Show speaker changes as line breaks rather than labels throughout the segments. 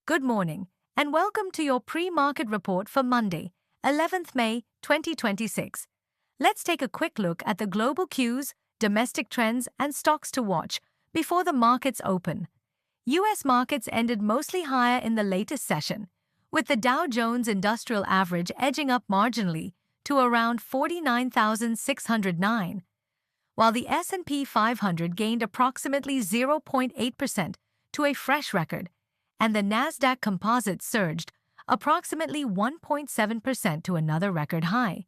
Good morning, and welcome to your pre-market report for Monday, 11th May 2026. Let's take a quick look at the global cues, domestic trends, and stocks to watch before the markets open. U.S. markets ended mostly higher in the latest session, with the Dow Jones Industrial Average edging up marginally to around 49,609, while the S&P 500 gained approximately 0.8% to a fresh record, and the Nasdaq Composite surged approximately 1.7% to another record high.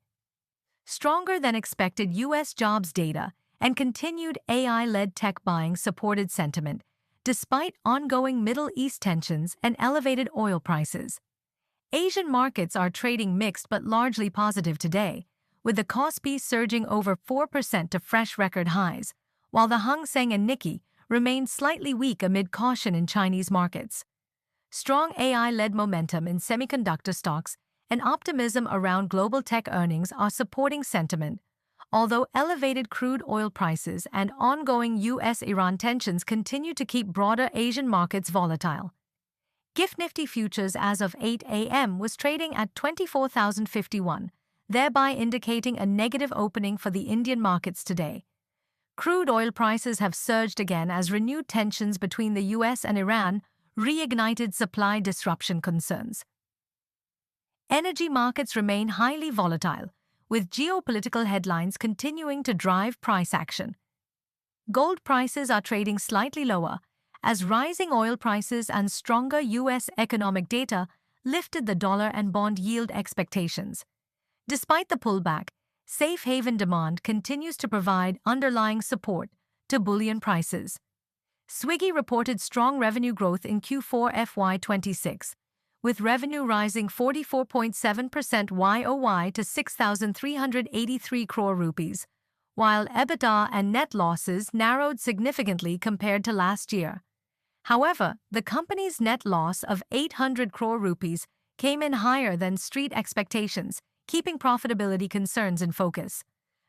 Stronger than expected U.S. jobs data and continued AI-led tech buying supported sentiment, despite ongoing Middle East tensions and elevated oil prices. Asian markets are trading mixed but largely positive today, with the Kospi surging over 4% to fresh record highs, while the Hang Seng and Nikkei remained slightly weak amid caution in Chinese markets. Strong AI-led momentum in semiconductor stocks and optimism around global tech earnings are supporting sentiment, although elevated crude oil prices and ongoing U.S.-Iran tensions continue to keep broader Asian markets volatile. GIFT Nifty futures as of 8 a.m. was trading at 24,051, thereby indicating a negative opening for the Indian markets today. Crude oil prices have surged again as renewed tensions between the U.S. and Iran reignited supply disruption concerns. Energy markets remain highly volatile, with geopolitical headlines continuing to drive price action. Gold prices are trading slightly lower, as rising oil prices and stronger U.S. economic data lifted the dollar and bond yield expectations. Despite the pullback, safe haven demand continues to provide underlying support to bullion prices. Swiggy reported strong revenue growth in Q4 FY26, with revenue rising 44.7% YOY to 6,383 crore rupees, while EBITDA and net losses narrowed significantly compared to last year. However, the company's net loss of 800 crore rupees came in higher than street expectations, keeping profitability concerns in focus.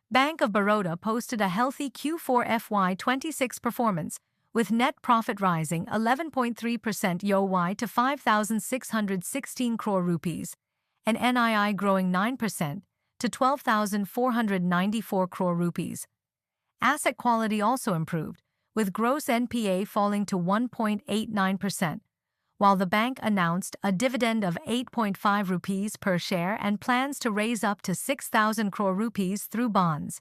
Bank of Baroda posted a healthy Q4 FY26 performance, with net profit rising 11.3% YOY to 5,616 crore rupees, and NII growing 9% to 12,494 crore rupees. Asset quality also improved, with gross NPA falling to 1.89%, while the bank announced a dividend of 8.5 rupees per share and plans to raise up to 6,000 crore rupees through bonds.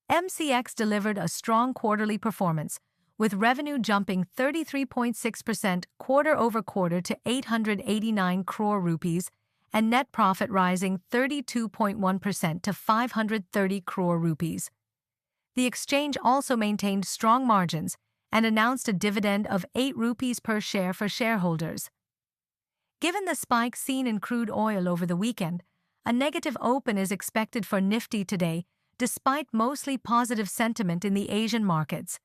MCX delivered a strong quarterly performance, with revenue jumping 33.6% quarter-over-quarter to 889 crore rupees and net profit rising 32.1% to 530 crore rupees. The exchange also maintained strong margins and announced a dividend of 8 rupees per share for shareholders. Given the spike seen in crude oil over the weekend, a negative open is expected for Nifty today, despite mostly positive sentiment in the Asian markets.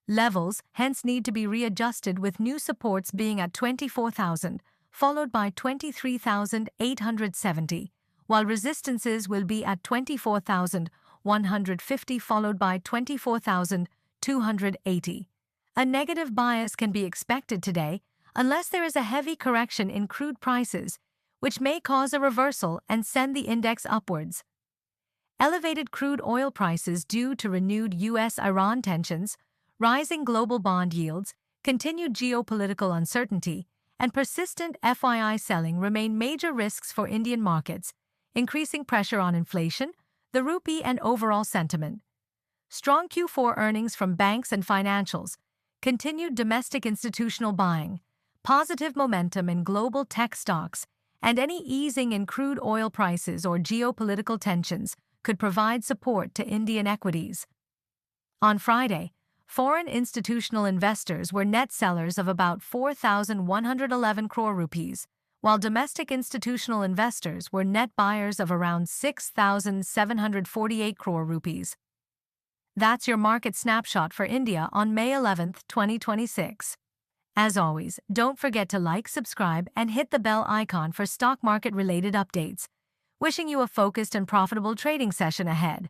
Levels hence need to be readjusted, with new supports being at 24,000, followed by 23,870, while resistances will be at 24,150 followed by 24,280. A negative bias can be expected today unless there is a heavy correction in crude prices, which may cause a reversal and send the index upwards. Elevated crude oil prices due to renewed U.S.-Iran tensions, rising global bond yields, continued geopolitical uncertainty, and persistent FII selling remain major risks for Indian markets, increasing pressure on inflation, the rupee, and overall sentiment. Strong Q4 earnings from banks and financials, continued domestic institutional buying, positive momentum in global tech stocks, and any easing in crude oil prices or geopolitical tensions could provide support to Indian equities. On Friday, foreign institutional investors were net sellers of about 4,111 crore rupees, while domestic institutional investors were net buyers of around 6,748 crore rupees. That's your market snapshot for India on May 11, 2026. As always, don't forget to like, subscribe, and hit the bell icon for stock market-related updates. Wishing you a focused and profitable trading session ahead.